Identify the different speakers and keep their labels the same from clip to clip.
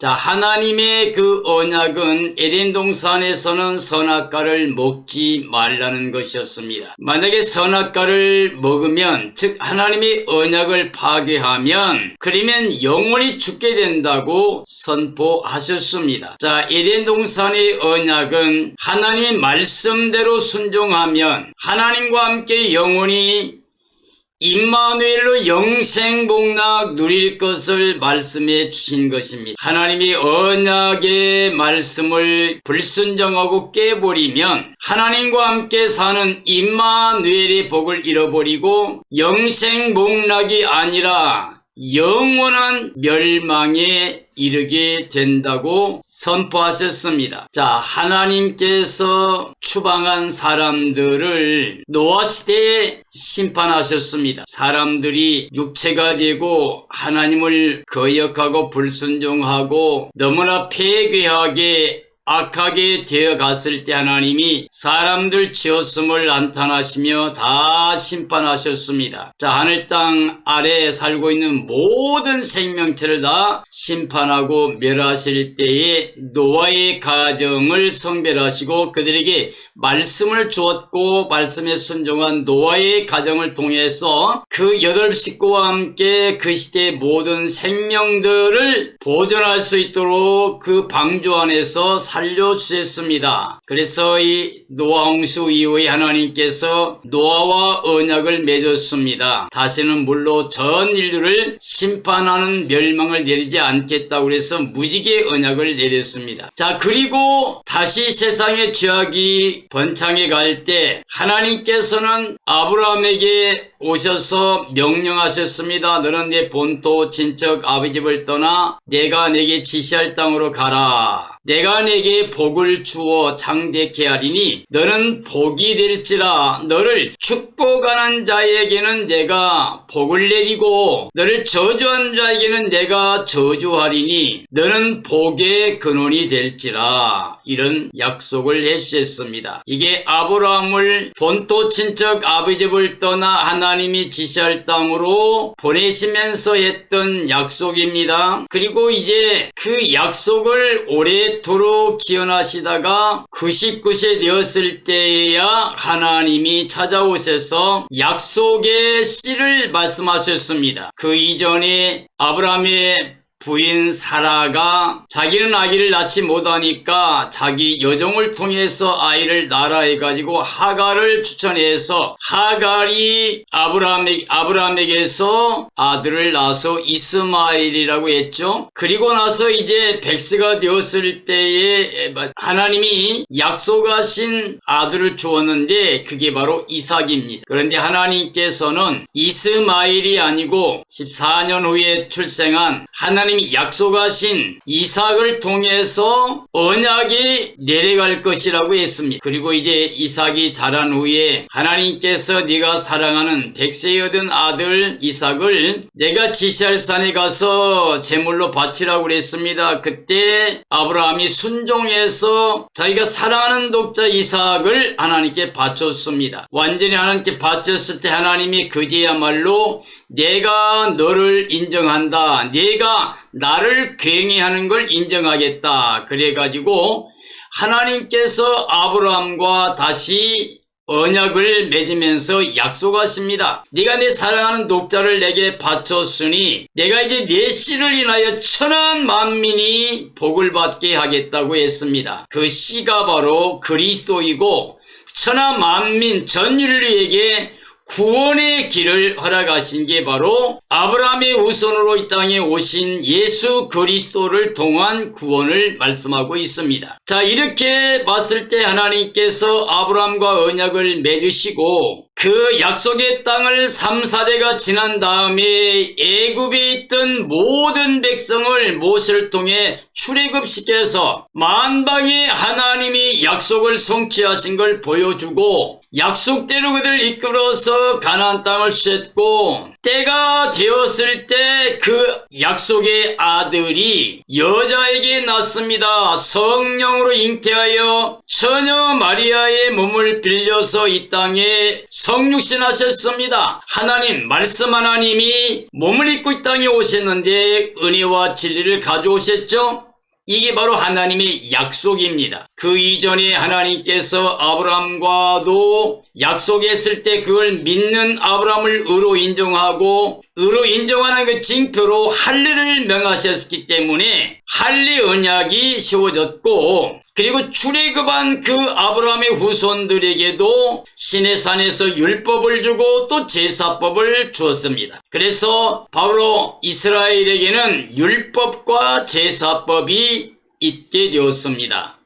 Speaker 1: 자, 하나님의 그 언약은 에덴 동산에서는 선악과를 먹지 말라는 것이었습니다. 만약에 선악과를 먹으면, 즉 하나님의 언약을 파괴하면 그러면 영원히 죽게 된다고 선포하셨습니다. 자, 에덴 동산의 언약은 하나님의 말씀대로 순종하면 하나님과 함께 영원히 임마누엘로 영생복락 누릴 것을 말씀해 주신 것입니다. 하나님이 언약의 말씀을 불순종하고 깨버리면 하나님과 함께 사는 임마누엘의 복을 잃어버리고 영생복락이 아니라 영원한 멸망에 이르게 된다고 선포하셨습니다. 자, 하나님께서 추방한 사람들을 노아 시대에 심판하셨습니다. 사람들이 육체가 되고 하나님을 거역하고 불순종하고 너무나 패괴하게 악하게 되어갔을 때 하나님이 사람들 지었음을 나타나시며 다 심판하셨습니다. 자, 하늘 땅 아래에 살고 있는 모든 생명체를 다 심판하고 멸하실 때에 노아의 가정을 성별하시고 그들에게 말씀을 주었고 말씀에 순종한 노아의 가정을 통해서 그 8 식구와 함께 그 시대의 모든 생명들을 보존할 수 있도록 그 방주 안에서 살려주셨습니다. 그래서 이 노아 홍수 이후에 하나님께서 노아와 언약을 맺었습니다. 다시는 물로 전 인류를 심판하는 멸망을 내리지 않겠다고 그래서 무지개 언약을 내렸습니다. 자, 그리고 다시 세상의 죄악이 번창해 갈 때 하나님께서는 아브라함에게 오셔서 명령하셨습니다. 너는 내 본토 친척 아버지 집을 떠나 내가 내게 지시할 땅으로 가라. 내가 내게 복을 주어 장대케 하리니 너는 복이 될지라. 너를 축복하는 자에게는 내가 복을 내리고 너를 저주한 자에게는 내가 저주하리니 너는 복의 근원이 될지라. 이런 약속을 해주셨습니다. 이게 아브라함을 본토 친척 아버지 집을 떠나 하나님이 지시할 땅으로 보내시면서 했던 약속입니다. 그리고 이제 그 약속을 오래도록 지연하시다가 99세 되었을 때에야 하나님이 찾아오셔서 약속의 씨를 말씀하셨습니다. 그 이전에 아브라함의 부인 사라가 자기는 아기를 낳지 못하니까 자기 여종을 통해서 아이를 낳으라 해가지고 하갈을 추천해서 하갈이 아브라함에게서 아들을 낳아서 이스마엘이라고 했죠. 그리고 나서 이제 100세가 되었을 때에 하나님이 약속하신 아들을 주었는데 그게 바로 이삭입니다. 그런데 하나님께서는 이스마엘이 아니고 14년 후에 출생한 하나님이 약속하신 이삭을 통해서 언약이 내려갈 것이라고 했습니다. 그리고 이제 이삭이 자란 후에 하나님께서 네가 사랑하는 100세에 얻은 아들 이삭을 내가 지시할 산에 가서 제물로 바치라고 그랬습니다. 그때 아브라함이 순종해서 자기가 사랑하는 독자 이삭을 하나님께 바쳤습니다. 완전히 하나님께 바쳤을 때 하나님이 그제야말로 내가 너를 인정한다. 내가 나를 괭이하는 걸 인정하겠다. 그래가지고 하나님께서 아브라함과 다시 언약을 맺으면서 약속하십니다. 네가 내 사랑하는 독자를 내게 바쳤으니 내가 이제 내 씨를 인하여 천한 만민이 복을 받게 하겠다고 했습니다. 그 씨가 바로 그리스도이고 천하 만민 전 인류에게 구원의 길을 허락하신 게 바로 아브라함의 후손으로 이 땅에 오신 예수 그리스도를 통한 구원을 말씀하고 있습니다. 자, 이렇게 봤을 때 하나님께서 아브라함과 언약을 맺으시고 그 약속의 땅을 3, 4대가 지난 다음에 애굽에 있던 모든 백성을 모세를 통해 출애굽시켜서 만방의 하나님이 약속을 성취하신 걸 보여주고 약속대로 그들을 이끌어서 가나안 땅을 주셨고 때가 되었을 때 그 약속의 아들이 여자에게 낳습니다. 성령으로 잉태하여 처녀 마리아의 몸을 빌려서 이 땅에 성육신하셨습니다. 하나님, 말씀 하나님이 몸을 입고 이 땅에 오셨는데 은혜와 진리를 가져오셨죠. 이게 바로 하나님의 약속입니다. 그 이전에 하나님께서 아브라함과도 약속했을 때 그걸 믿는 아브라함을 의로 인정하고 의로 인정하는 그 징표로 할례를 명하셨기 때문에 할례 언약이 세워졌고, 그리고 출애굽한 그 아브라함의 후손들에게도 시내산에서 율법을 주고 또 제사법을 주었습니다. 그래서 바로 이스라엘에게는 율법과 제사법이 있게 되었습니다.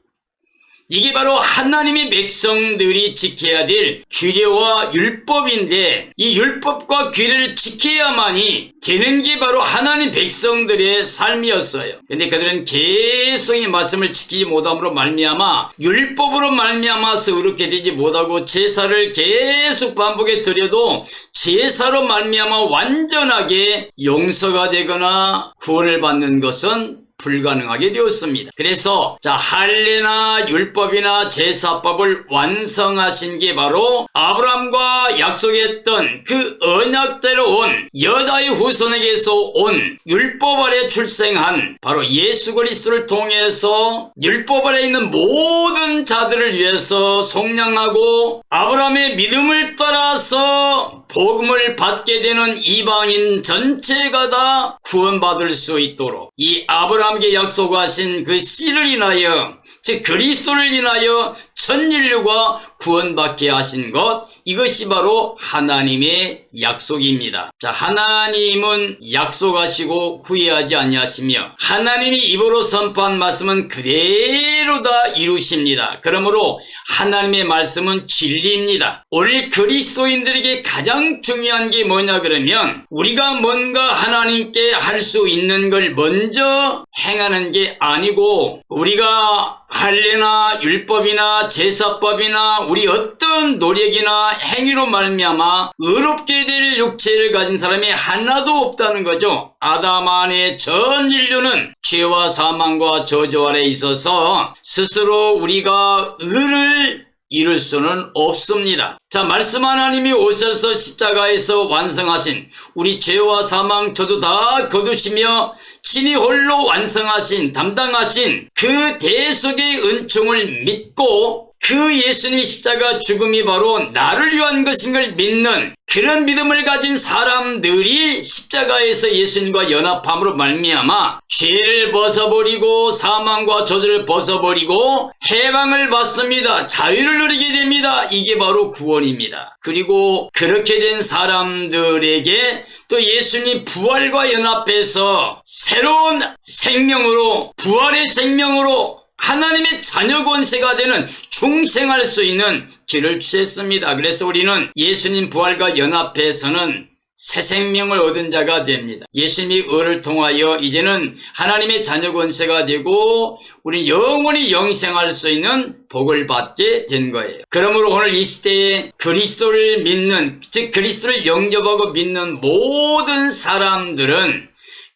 Speaker 1: 이게 바로 하나님의 백성들이 지켜야 될 규례와 율법인데, 이 율법과 규례를 지켜야만이 되는 게 바로 하나님 백성들의 삶이었어요. 근데 그들은 계속 이 말씀을 지키지 못함으로 말미암아 율법으로 말미암아서 그렇게 되지 못하고 제사를 계속 반복해 드려도 제사로 말미암아 완전하게 용서가 되거나 구원을 받는 것은 불가능하게 되었습니다. 그래서 할례나 율법이나 제사법을 완성하신 게 바로 아브라함과 약속했던 그 언약대로 온 여자의 후손에게서 온 율법 아래 출생한 바로 예수 그리스도를 통해서 율법 아래 있는 모든 자들을 위해서 속량하고 아브라함의 믿음을 따라서 복음을 받게 되는 이방인 전체가 다 구원받을 수 있도록 이 아브라함께 약속하신 그 씨를 인하여, 즉 그리스도를 인하여 전 인류가 구원받게 하신 것, 이것이 바로 하나님의 약속입니다. 하나님은 약속하시고 후회하지 아니하시며 하나님이 입으로 선포한 말씀은 그대로 다 이루십니다. 그러므로 하나님의 말씀은 진리입니다. 오늘 그리스도인들에게 가장 중요한 게 뭐냐 그러면, 우리가 뭔가 하나님께 할 수 있는 걸 먼저 행하는 게 아니고, 우리가 할례나 율법이나 제사법이나 우리 어떤 노력이나 행위로 말미암아 의롭게 될 육체를 가진 사람이 하나도 없다는 거죠. 아담 안에 전 인류는 죄와 사망과 저주 아래 있어서 스스로 우리가 의를 이룰 수는 없습니다. 말씀 하나님이 오셔서 십자가에서 완성하신 우리 죄와 사망 저주 다 거두시며 친히 홀로 완성하신 담당하신 그 대속의 은총을 믿고 그 예수님의 십자가 죽음이 바로 나를 위한 것인 걸 믿는 그런 믿음을 가진 사람들이 십자가에서 예수님과 연합함으로 말미암아 죄를 벗어버리고 사망과 저주를 벗어버리고 해방을 받습니다. 자유를 누리게 됩니다. 이게 바로 구원입니다. 그리고 그렇게 된 사람들에게 또 예수님 부활과 연합해서 새로운 생명으로, 부활의 생명으로 하나님의 자녀 권세가 되는 중생할 수 있는 길을 주셨습니다. 그래서 우리는 예수님 부활과 연합해서는 새 생명을 얻은 자가 됩니다. 예수님의 의를 통하여 이제는 하나님의 자녀 권세가 되고 우리 영원히 영생할 수 있는 복을 받게 된 거예요. 그러므로 오늘 이 시대에 그리스도를 믿는, 즉 그리스도를 영접하고 믿는 모든 사람들은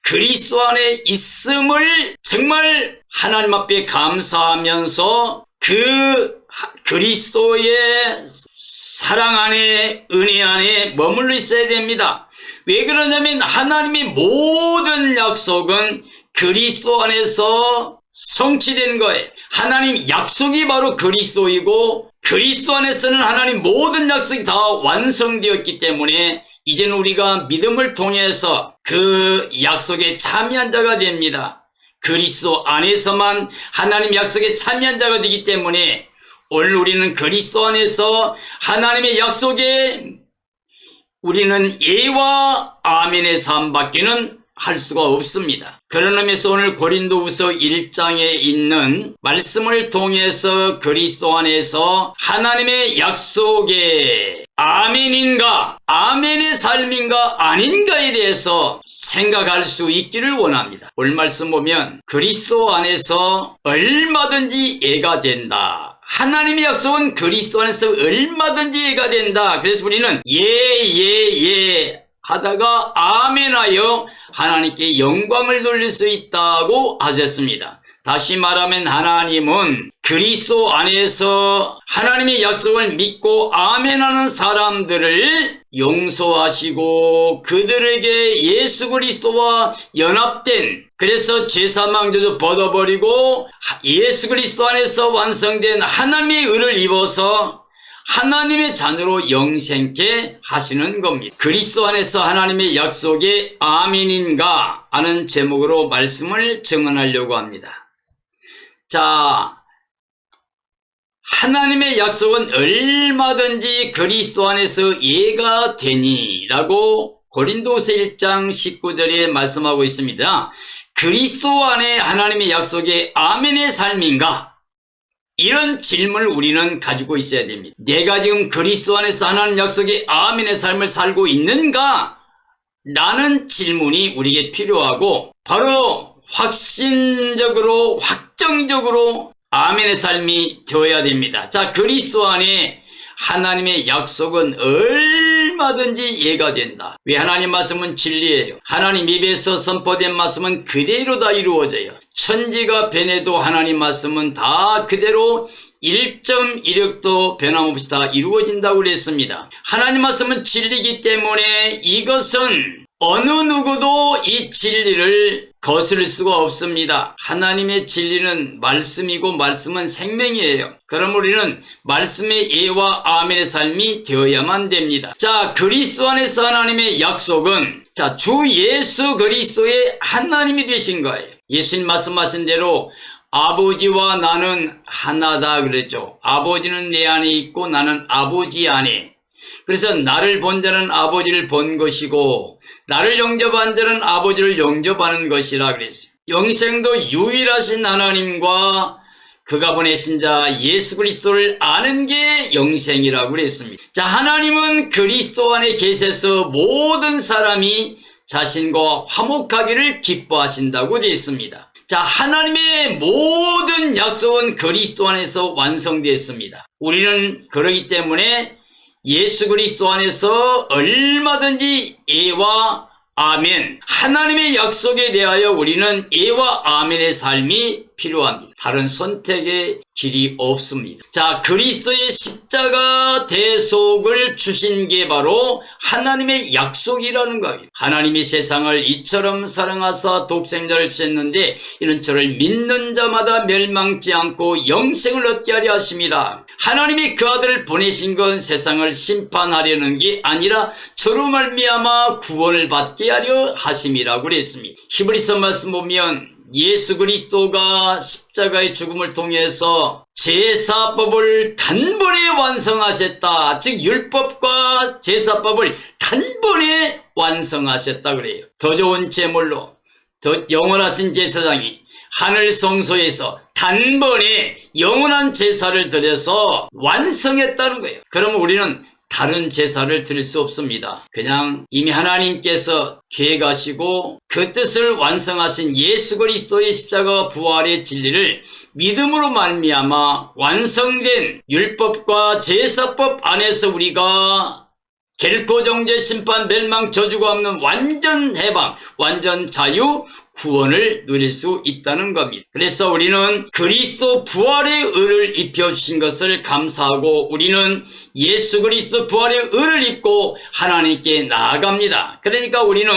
Speaker 1: 그리스도 안에 있음을 정말 하나님 앞에 감사하면서 그 그리스도의 사랑 안에, 은혜 안에 머물러 있어야 됩니다. 왜 그러냐면 하나님의 모든 약속은 그리스도 안에서 성취된 거예요. 하나님 약속이 바로 그리스도이고 그리스도 안에서는 하나님 모든 약속이 다 완성되었기 때문에 이제는 우리가 믿음을 통해서 그 약속에 참여한 자가 됩니다. 그리스도 안에서만 하나님 약속에 참여한 자가 되기 때문에 오늘 우리는 그리스도 안에서 하나님의 약속에 우리는 예와 아멘의 삶밖에는 할 수가 없습니다. 그런 의미에서 오늘 고린도후서 1장에 있는 말씀을 통해서 그리스도 안에서 하나님의 약속에 아멘인가, 아멘의 삶인가 아닌가에 대해서 생각할 수 있기를 원합니다. 오늘 말씀 보면 그리스도 안에서 얼마든지 예가 된다. 하나님의 약속은 그리스도 안에서 얼마든지 예가 된다. 그래서 우리는 예 하다가 아멘하여 하나님께 영광을 돌릴 수 있다고 하셨습니다. 다시 말하면 하나님은 그리스도 안에서 하나님의 약속을 믿고 아멘하는 사람들을 용서하시고 그들에게 예수 그리스도와 연합된, 그래서 죄사망 저주 벗어버리고 예수 그리스도 안에서 완성된 하나님의 의를 입어서 하나님의 자녀로 영생케 하시는 겁니다. 그리스도 안에서 하나님의 약속에 아멘인가 하는 제목으로 말씀을 증언하려고 합니다. 자, 하나님의 약속은 얼마든지 그리스도 안에서 이해가 되니 라고 고린도서 1장 19절에 말씀하고 있습니다. 그리스도 안에 하나님의 약속에 아멘의 삶인가? 이런 질문을 우리는 가지고 있어야 됩니다. 내가 지금 그리스도 안에서 하나님 약속의 아멘의 삶을 살고 있는가? 라는 질문이 우리에게 필요하고, 바로 확신적으로 확정적으로 아멘의 삶이 되어야 됩니다. 자, 그리스도 안에 하나님의 약속은 얼마든지 이해가 된다. 왜? 하나님 말씀은 진리예요. 하나님 입에서 선포된 말씀은 그대로 다 이루어져요. 천지가 변해도 하나님 말씀은 다 그대로 1.1획도 변함없이 다 이루어진다고 그랬습니다. 하나님 말씀은 진리이기 때문에 이것은 어느 누구도 이 진리를 거스를 수가 없습니다. 하나님의 진리는 말씀이고 말씀은 생명이에요. 그럼 우리는 말씀의 예와 아멘의 삶이 되어야만 됩니다. 자, 그리스도 안에서 하나님의 약속은, 자, 주 예수 그리스도의 하나님이 되신 거예요. 예수님 말씀하신 대로 아버지와 나는 하나다 그랬죠. 아버지는 내 안에 있고 나는 아버지 안에. 그래서 나를 본 자는 아버지를 본 것이고 나를 영접한 자는 아버지를 영접하는 것이라 그랬어요. 영생도 유일하신 하나님과 그가 보내신 자 예수 그리스도를 아는 게 영생이라고 그랬습니다. 자, 하나님은 그리스도 안에 계셔서 모든 사람이 자신과 화목하기를 기뻐하신다고 되어 있습니다. 자, 하나님의 모든 약속은 그리스도 안에서 완성되었습니다. 우리는 그러기 때문에 예수 그리스도 안에서 얼마든지 예와 아멘, 하나님의 약속에 대하여 우리는 예와 아멘의 삶이 필요합니다. 다른 선택의 길이 없습니다. 자, 그리스도의 십자가 대속을 주신 게 바로 하나님의 약속이라는 거예요. 하나님이 세상을 이처럼 사랑하사 독생자를 주셨는데 이는 저를 믿는 자마다 멸망치 않고 영생을 얻게 하려 하심이라. 하나님이 그 아들을 보내신 건 세상을 심판하려는 게 아니라 저로 말미암아 구원을 받게 하려 하심이라고 그랬습니다. 히브리서 말씀 보면 예수 그리스도가 십자가의 죽음을 통해서 제사법을 단번에 완성하셨다. 즉 율법과 제사법을 단번에 완성하셨다 그래요. 더 좋은 제물로 더 영원하신 제사장이 하늘 성소에서 단번에 영원한 제사를 드려서 완성했다는 거예요. 그러면 우리는 다른 제사를 드릴 수 없습니다. 그냥 이미 하나님께서 계획하시고 그 뜻을 완성하신 예수 그리스도의 십자가 부활의 진리를 믿음으로 말미암아 완성된 율법과 제사법 안에서 우리가 결코 정죄 심판 멸망 저주가 없는 완전 해방, 완전 자유, 구원을 누릴 수 있다는 겁니다. 그래서 우리는 그리스도 부활의 의를 입혀주신 것을 감사하고 우리는 예수 그리스도 부활의 의를 입고 하나님께 나아갑니다. 그러니까 우리는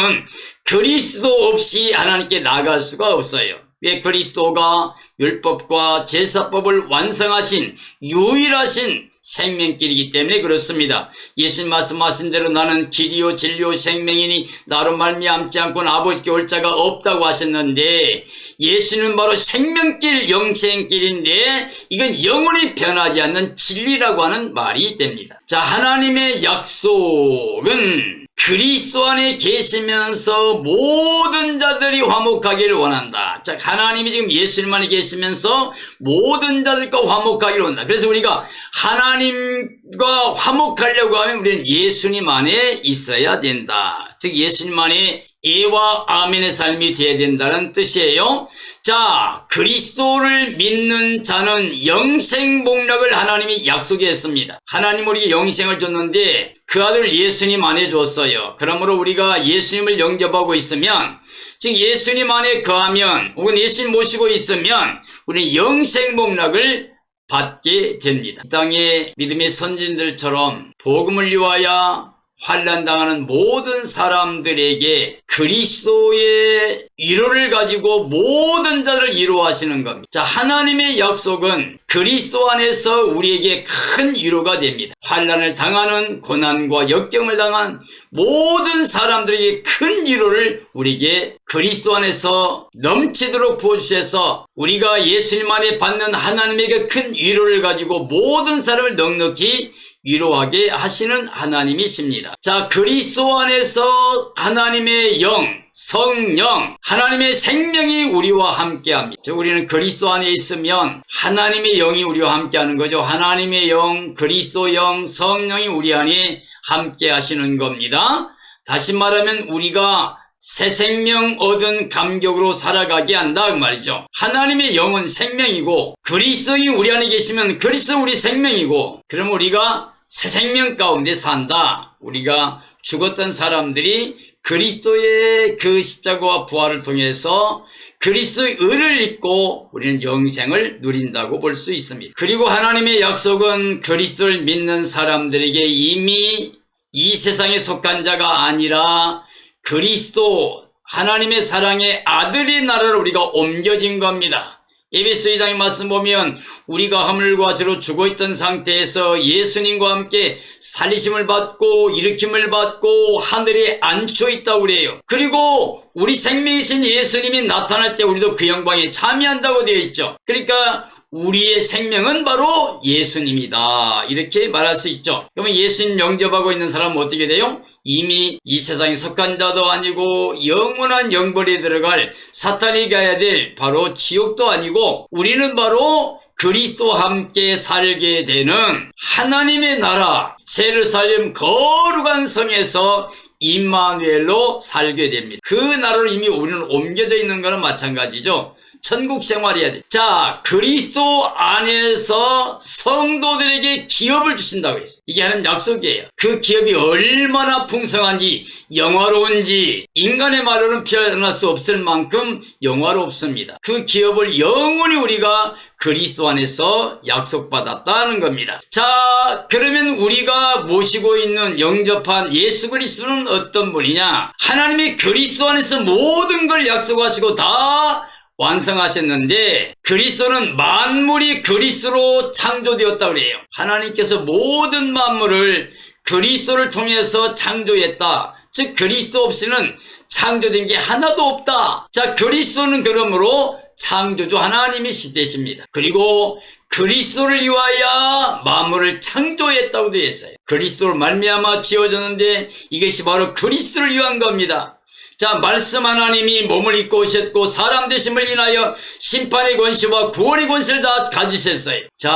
Speaker 1: 그리스도 없이 하나님께 나아갈 수가 없어요. 왜? 그리스도가 율법과 제사법을 완성하신 유일하신 생명길이기 때문에 그렇습니다. 예수님 말씀하신 대로 나는 길이요 진리요 생명이니 나로 말미암지 않고는 아버지께 올 자가 없다고 하셨는데 예수는 바로 생명길 영생길인데 이건 영원히 변하지 않는 진리라고 하는 말이 됩니다. 자, 하나님의 약속은 그리스도 안에 계시면서 모든 자들이 화목하기를 원한다. 자, 하나님이 지금 예수님 안에 계시면서 모든 자들과 화목하기를 원한다. 그래서 우리가 하나님과 화목하려고 하면 우리는 예수님 안에 있어야 된다. 즉 예수님 안에 예와 아멘의 삶이 되어야 된다는 뜻이에요. 자, 그리스도를 믿는 자는 영생 복락을 하나님이 약속했습니다. 하나님 우리에게 영생을 줬는데 그 아들 예수님 안에 줬어요. 그러므로 우리가 예수님을 영접하고 있으면 즉 예수님 안에 거하면 혹은 예수님 모시고 있으면 우리는 영생 복락을 받게 됩니다. 이 땅의 믿음의 선진들처럼 복음을 위하여 환난당하는 모든 사람들에게 그리스도의 위로를 가지고 모든 자를 위로하시는 겁니다. 자, 하나님의 약속은 그리스도 안에서 우리에게 큰 위로가 됩니다. 환난을 당하는 고난과 역경을 당한 모든 사람들에게 큰 위로를 우리에게 그리스도 안에서 넘치도록 부어주셔서 우리가 예수님 안에 받는 하나님에게 큰 위로를 가지고 모든 사람을 넉넉히 위로하게 하시는 하나님이십니다. 자, 그리스도 안에서 하나님의 영, 성령, 하나님의 생명이 우리와 함께합니다. 즉 우리는 그리스도 안에 있으면 하나님의 영이 우리와 함께하는 거죠. 하나님의 영, 그리스도 영, 성령이 우리 안에 함께하시는 겁니다. 다시 말하면 우리가 새 생명 얻은 감격으로 살아가게 한다 그 말이죠. 하나님의 영은 생명이고 그리스도인이 우리 안에 계시면 그리스도 우리 생명이고, 그럼 우리가 새 생명 가운데 산다. 우리가 죽었던 사람들이 그리스도의 그 십자가와 부활을 통해서 그리스도의 의를 입고 우리는 영생을 누린다고 볼 수 있습니다. 그리고 하나님의 약속은 그리스도를 믿는 사람들에게 이미 이 세상에 속한 자가 아니라 그리스도 하나님의 사랑의 아들의 나라로 우리가 옮겨진 겁니다. 에베소 2장의 말씀 보면 우리가 허물과 죄로 죽어있던 상태에서 예수님과 함께 살리심을 받고 일으킴을 받고 하늘에 앉혀 있다고 그래요. 그리고 우리 생명이신 예수님이 나타날 때 우리도 그 영광에 참여한다고 되어 있죠. 그러니까 우리의 생명은 바로 예수님이다, 이렇게 말할 수 있죠. 그러면 예수님 영접하고 있는 사람은 어떻게 돼요? 이미 이 세상에 속한 자도 아니고 영원한 영벌에 들어갈 사탄이 가야 될 바로 지옥도 아니고 우리는 바로 그리스도와 함께 살게 되는 하나님의 나라 예루살렘 거룩한 성에서 임마누엘로 살게 됩니다. 그 나라로 이미 우리는 옮겨져 있는 거랑 마찬가지죠. 천국 생활해야 돼. 자, 그리스도 안에서 성도들에게 기업을 주신다고 그랬어요. 이게 하나님 약속이에요. 그 기업이 얼마나 풍성한지 영화로운지 인간의 말로는 표현할 수 없을 만큼 영화롭습니다. 그 기업을 영원히 우리가 그리스도 안에서 약속받았다는 겁니다. 자, 그러면 우리가 모시고 있는 영접한 예수 그리스도는 어떤 분이냐? 하나님이 그리스도 안에서 모든 걸 약속하시고 다 완성하셨는데 그리스도는 만물이 그리스도로 창조되었다고 그래요. 하나님께서 모든 만물을 그리스도를 통해서 창조했다. 즉 그리스도 없이는 창조된 게 하나도 없다. 자, 그리스도는 그러므로 창조주 하나님이 되십니다. 그리고 그리스도를 위하여 만물을 창조했다고 되어 있어요. 그리스도를 말미암아 지어졌는데 이것이 바로 그리스도를 위한 겁니다. 자, 말씀 하나님이 몸을 입고 오셨고 사람 되심을 인하여 심판의 권세와 구원의 권세를 다 가지셨어요. 자,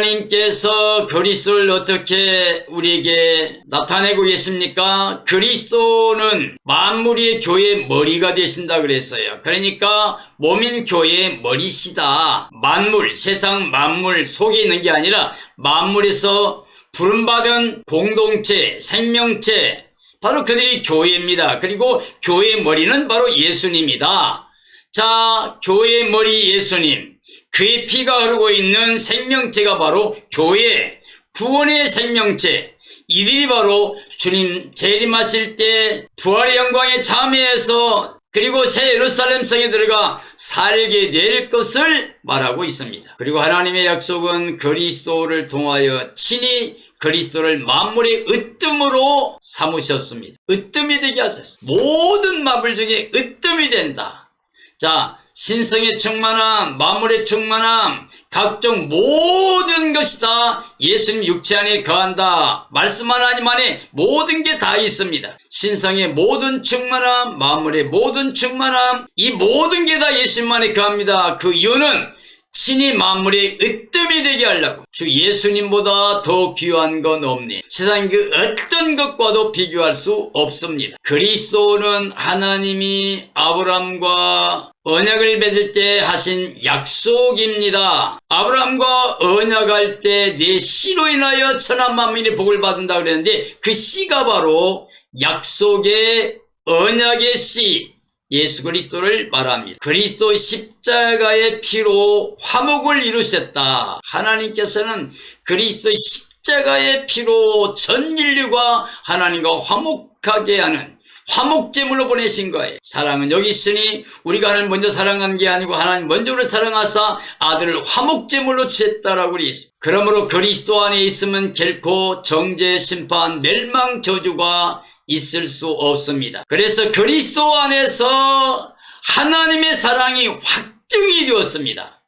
Speaker 1: 하나님께서 그리스도를 어떻게 우리에게 나타내고 계십니까? 그리스도는 만물의 교회의 머리가 되신다 그랬어요. 그러니까 몸인 교회의 머리시다. 만물, 세상 만물 속에 있는 게 아니라 만물에서 부름받은 공동체, 생명체, 바로 그들이 교회입니다. 그리고 교회의 머리는 바로 예수님이다. 자, 교회의 머리 예수님, 그의 피가 흐르고 있는 생명체가 바로 교회, 구원의 생명체, 이들이 바로 주님 재림하실 때 부활의 영광에 참여해서 그리고 새 예루살렘 성에 들어가 살게 될 것을 말하고 있습니다. 그리고 하나님의 약속은 그리스도를 통하여 친히 그리스도를 만물의 으뜸으로 삼으셨습니다. 으뜸이 되게 하셨습니다. 모든 만물 중에 으뜸이 된다. 자, 신성의 충만함, 만물의 충만함, 각종 모든 것이 다 예수님 육체 안에 거한다. 말씀 하나님 안에 모든 게 다 있습니다. 신성의 모든 충만함, 만물의 모든 충만함, 이 모든 게 다 예수님 안에 거합니다. 그 이유는 친히 만물의 으뜸이 되게 하려고. 주 예수님보다 더 귀한 건 없니. 세상 그 어떤 것과도 비교할 수 없습니다. 그리스도는 하나님이 아브라함과 언약을 맺을 때 하신 약속입니다. 아브라함과 언약할 때 내 씨로 인하여 천한 만민이 복을 받는다 그랬는데 그 씨가 바로 약속의 언약의 씨, 예수 그리스도를 말합니다. 그리스도 십자가의 피로 화목을 이루셨다. 하나님께서는 그리스도 십자가의 피로 전 인류가 하나님과 화목하게 하는 화목제물로 보내신 거예요. 사랑은 여기 있으니 우리가 하나님 먼저 사랑한 게 아니고 하나님 먼저 우리를 사랑하사 아들을 화목제물로 주셨다라고 그리 있습니다. 그러므로 그리스도 안에 있으면 결코 정죄, 심판, 멸망, 저주가 있을 수 없습니다. 그래서 그리스도 안에서 하나님의 사랑이 확증이 되었습니다.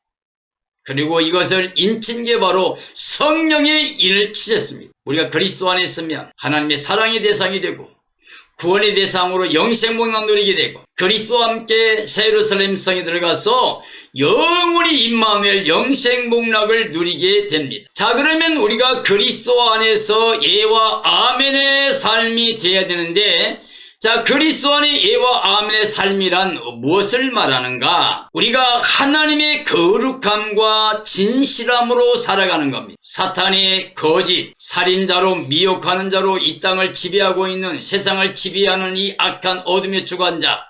Speaker 1: 그리고 이것을 인친 게 바로 성령의 인을 치셨습니다. 우리가 그리스도 안에 있으면 하나님의 사랑의 대상이 되고 구원의 대상으로 영생복락 누리게 되고 그리스도와 함께 새 예루살렘 성에 들어가서 영원히 임마누엘 영생복락을 누리게 됩니다. 자, 그러면 우리가 그리스도 안에서 예와 아멘의 삶이 되어야 되는데, 자, 그리스도 안의 예와 아멘의 삶이란 무엇을 말하는가? 우리가 하나님의 거룩함과 진실함으로 살아가는 겁니다. 사탄의 거짓, 살인자로 미혹하는 자로 이 땅을 지배하고 있는, 세상을 지배하는 이 악한 어둠의 주관자,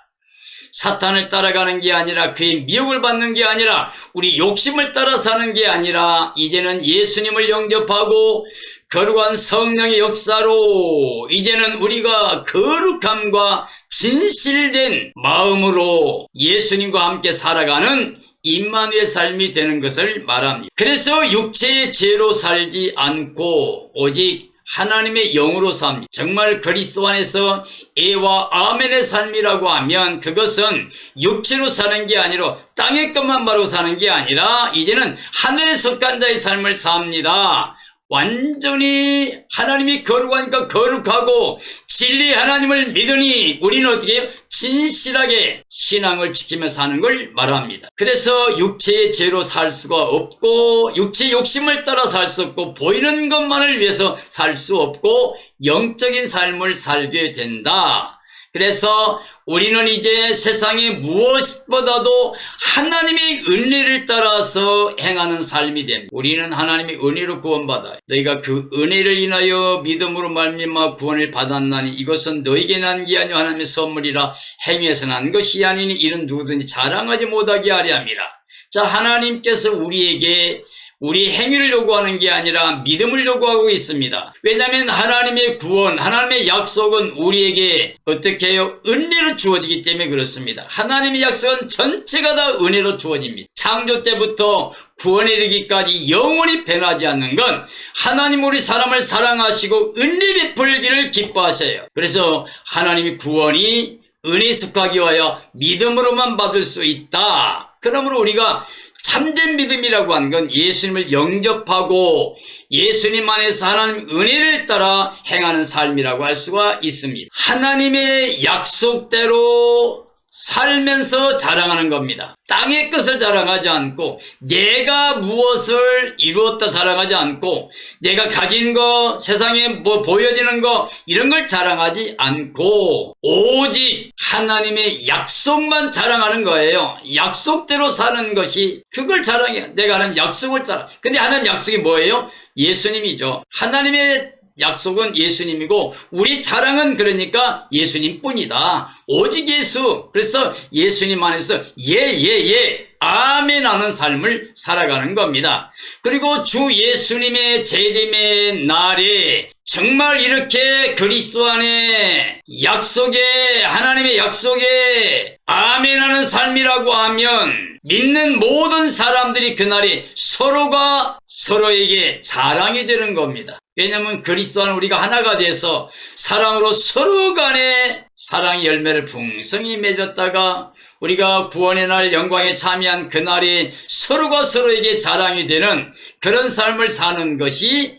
Speaker 1: 사탄을 따라가는 게 아니라, 그의 미혹을 받는 게 아니라, 우리 욕심을 따라 사는 게 아니라 이제는 예수님을 영접하고 거룩한 성령의 역사로 이제는 우리가 거룩함과 진실된 마음으로 예수님과 함께 살아가는 임마누엘 삶이 되는 것을 말합니다. 그래서 육체의 죄로 살지 않고 오직 하나님의 영으로 삽니다. 정말 그리스도 안에서 예와 아멘의 삶이라고 하면 그것은 육체로 사는 게 아니라 땅의 것만 바로 사는 게 아니라 이제는 하늘에 속한 자의 삶을 삽니다. 완전히 하나님이 거룩하니까 거룩하고 진리 하나님을 믿으니 우리는 어떻게 해요? 진실하게 신앙을 지키며 사는 걸 말합니다. 그래서 육체의 죄로 살 수가 없고 육체의 욕심을 따라 살 수 없고 보이는 것만을 위해서 살 수 없고 영적인 삶을 살게 된다. 그래서 우리는 이제 세상의 무엇보다도 하나님의 은혜를 따라서 행하는 삶이 됩니다. 우리는 하나님의 은혜로 구원받아요. 너희가 그 은혜를 인하여 믿음으로 말미암아 구원을 받았나니 이것은 너에게 난 게 아니요 하나님의 선물이라. 행위에서 난 것이 아니니 이는 누구든지 자랑하지 못하게 하려 함이라. 자, 하나님께서 우리에게 우리 행위를 요구하는 게 아니라 믿음을 요구하고 있습니다. 왜냐하면 하나님의 구원, 하나님의 약속은 우리에게 어떻게 해요? 은혜로 주어지기 때문에 그렇습니다. 하나님의 약속은 전체가 다 은혜로 주어집니다. 창조 때부터 구원에 이르기까지 영원히 변하지 않는 건 하나님 우리 사람을 사랑하시고 은혜 베풀기를 기뻐하셔요. 그래서 하나님의 구원이 은혜에 속하기 위하여 믿음으로만 받을 수 있다. 그러므로 우리가 참된 믿음이라고 하는 건 예수님을 영접하고 예수님 안에서 하나님 은혜를 따라 행하는 삶이라고 할 수가 있습니다. 하나님의 약속대로 살면서 자랑하는 겁니다. 땅의 것을 자랑하지 않고 내가 무엇을 이루었다 자랑하지 않고 내가 가진 거, 세상에 뭐 보여지는 거 이런 걸 자랑하지 않고 오직 하나님의 약속만 자랑하는 거예요. 약속대로 사는 것이 그걸 자랑해요. 내가 하나님 약속을 따라. 근데 하나님 약속이 뭐예요? 예수님이죠. 하나님의 약속은 예수님이고 우리 자랑은 그러니까 예수님뿐이다. 오직 예수. 그래서 예수님 안에서 예 아멘 하는 삶을 살아가는 겁니다. 그리고 주 예수님의 재림의 날에 정말 이렇게 그리스도 안에 약속에 하나님의 약속에 아멘 하는 삶이라고 하면 믿는 모든 사람들이 그날에 서로가 서로에게 자랑이 되는 겁니다. 왜냐하면 그리스도 안에 우리가 하나가 돼서 사랑으로 서로 간에 사랑의 열매를 풍성히 맺었다가 우리가 구원의 날 영광에 참여한 그날이 서로가 서로에게 자랑이 되는 그런 삶을 사는 것이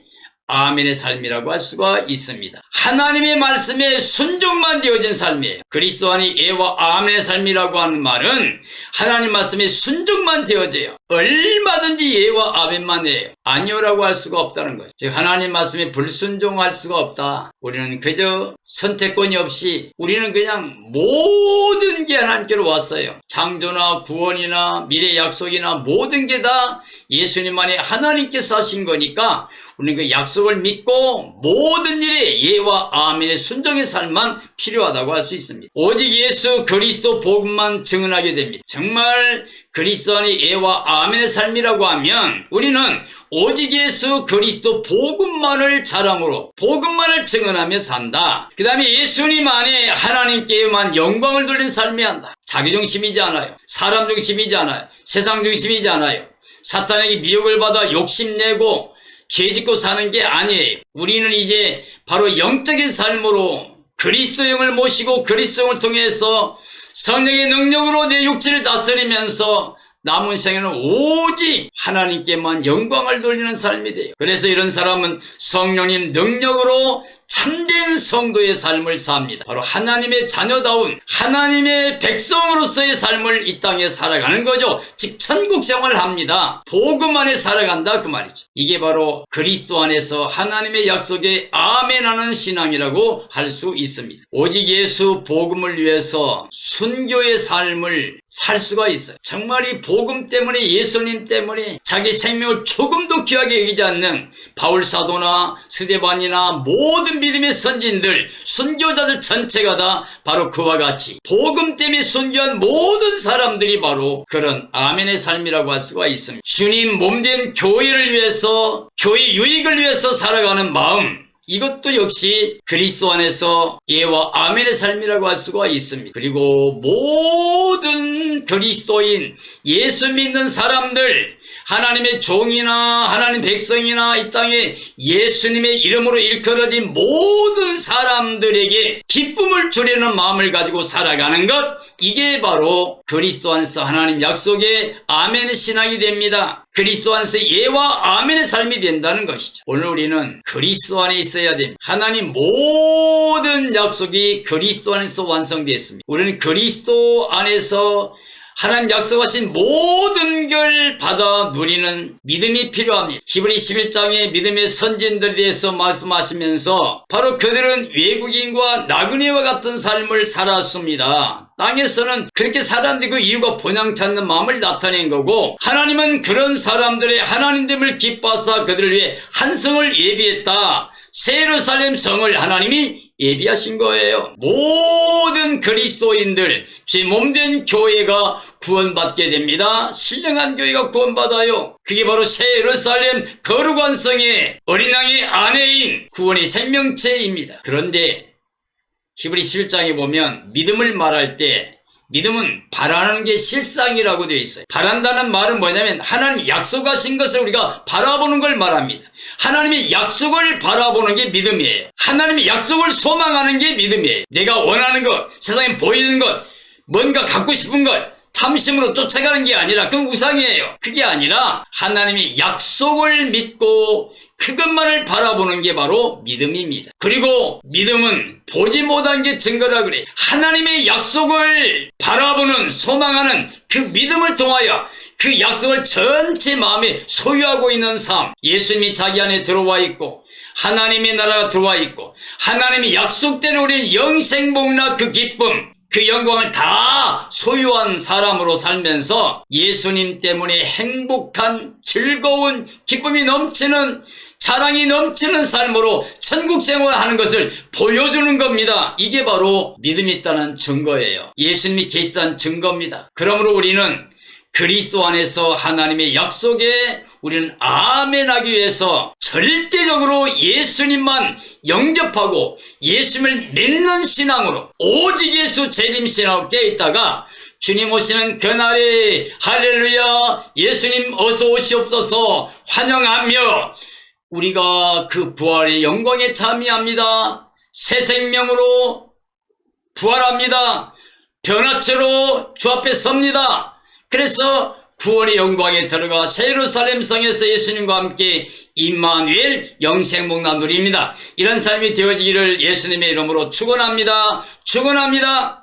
Speaker 1: 아멘의 삶이라고 할 수가 있습니다. 하나님의 말씀에 순종만 되어진 삶이에요. 그리스도 안의 예와 아멘의 삶이라고 하는 말은 하나님 말씀에 순종만 되어져요. 얼마든지 예와 아멘만 해요. 아니오라고 할 수가 없다는 거죠. 즉 하나님 말씀에 불순종할 수가 없다. 우리는 그저 선택권이 없이 우리는 그냥 모든 게 하나님께로 왔어요. 창조나 구원이나 미래 약속이나 모든 게 다 예수님 안에 하나님께서 하신 거니까 우리는 그 약속을 믿고 모든 일에 예와 아멘의 순종의 삶만 필요하다고 할 수 있습니다. 오직 예수 그리스도 복음만 증언하게 됩니다. 정말 그리스도 안의 예와 아멘의 삶이라고 하면 우리는 오직 예수 그리스도 복음만을 자랑으로 복음만을 증언하며 산다. 그 다음에 예수님 안에 하나님께만 영광을 돌리는 삶이 한다. 자기 중심이지 않아요. 사람 중심이지 않아요. 세상 중심이지 않아요. 사탄에게 미혹을 받아 욕심내고 죄짓고 사는 게 아니에요. 우리는 이제 바로 영적인 삶으로 그리스도 영을 모시고 그리스도 영을 통해서 성령의 능력으로 내 육체를 다스리면서 남은 생에는 오직 하나님께만 영광을 돌리는 삶이 돼요. 그래서 이런 사람은 성령님 능력으로 참된 성도의 삶을 삽니다. 바로 하나님의 자녀다운 하나님의 백성으로서의 삶을 이 땅에 살아가는 거죠. 즉 천국 생활을 합니다. 복음 안에 살아간다 그 말이죠. 이게 바로 그리스도 안에서 하나님의 약속에 아멘하는 신앙이라고 할 수 있습니다. 오직 예수 복음을 위해서 순교의 삶을 살 수가 있어요. 정말 이 복음 때문에 예수님 때문에 자기 생명을 조금도 귀하게 여기지 않는 바울 사도나 스데반이나 모든 믿음의 선진들 순교자들 전체가 다 바로 그와 같이 복음 때문에 순교한 모든 사람들이 바로 그런 아멘의 삶이라고 할 수가 있습니다. 주님 몸된 교회를 위해서 교회 유익을 위해서 살아가는 마음, 이것도 역시 그리스도 안에서 예와 아멘의 삶이라고 할 수가 있습니다. 그리고 모든 그리스도인 예수 믿는 사람들, 하나님의 종이나 하나님 백성이나 이 땅에 예수님의 이름으로 일컬어진 모든 사람들에게 기쁨을 주려는 마음을 가지고 살아가는 것, 이게 바로 그리스도 안에서 하나님 약속의 아멘 신앙이 됩니다. 그리스도 안에서 예와 아멘의 삶이 된다는 것이죠. 오늘 우리는 그리스도 안에 있어야 됩니다. 하나님 모든 약속이 그리스도 안에서 완성되었습니다. 우리는 그리스도 안에서 하나님 약속하신 모든 걸 받아 누리는 믿음이 필요합니다. 히브리 11장의 믿음의 선진들에 대해서 말씀하시면서 바로 그들은 외국인과 나그네와 같은 삶을 살았습니다. 땅에서는 그렇게 살았는데 그 이유가 본향 찾는 마음을 나타낸 거고, 하나님은 그런 사람들의 하나님됨을 기뻐하사 그들을 위해 한 성을 예비했다. 새 예루살렘 성을 하나님이 예비하신 거예요. 모든 그리스도인들, 제 몸된 교회가 구원받게 됩니다. 신령한 교회가 구원받아요. 그게 바로 새 예루살렘 거룩한 성의 어린 양의 아내인 구원의 생명체입니다. 그런데 히브리 11장에 보면 믿음을 말할 때 믿음은 바라는 게 실상이라고 되어 있어요. 바란다는 말은 뭐냐면 하나님 약속하신 것을 우리가 바라보는 걸 말합니다. 하나님의 약속을 바라보는 게 믿음이에요. 하나님의 약속을 소망하는 게 믿음이에요. 내가 원하는 것, 세상에 보이는 것, 뭔가 갖고 싶은 것 탐심으로 쫓아가는 게 아니라 그건 우상이에요. 그게 아니라 하나님의 약속을 믿고 그것만을 바라보는 게 바로 믿음입니다. 그리고 믿음은 보지 못한 게 증거라 그래. 하나님의 약속을 바라보는, 소망하는 그 믿음을 통하여 그 약속을 전체 마음에 소유하고 있는 삶, 예수님이 자기 안에 들어와 있고 하나님의 나라가 들어와 있고 하나님의 약속대로 우리는 영생복나 그 기쁨, 그 영광을 다 소유한 사람으로 살면서 예수님 때문에 행복한, 즐거운, 기쁨이 넘치는, 자랑이 넘치는 삶으로 천국 생활하는 것을 보여주는 겁니다. 이게 바로 믿음이 있다는 증거예요. 예수님이 계시다는 증거입니다. 그러므로 우리는 그리스도 안에서 하나님의 약속에 우리는 아멘하기 위해서 절대적으로 예수님만 영접하고 예수님을 믿는 신앙으로 오직 예수 재림 신앙으로 깨어있다가 주님 오시는 그날에 할렐루야 예수님 어서 오시옵소서 환영하며 우리가 그 부활의 영광에 참여합니다. 새 생명으로 부활합니다. 변화체로 주 앞에 섭니다. 그래서 구원의 영광에 들어가 새 예루살렘 성에서 예수님과 함께 임마누엘 영생복나 누립니다. 이런 삶이 되어지기를 예수님의 이름으로 축원합니다. 축원합니다.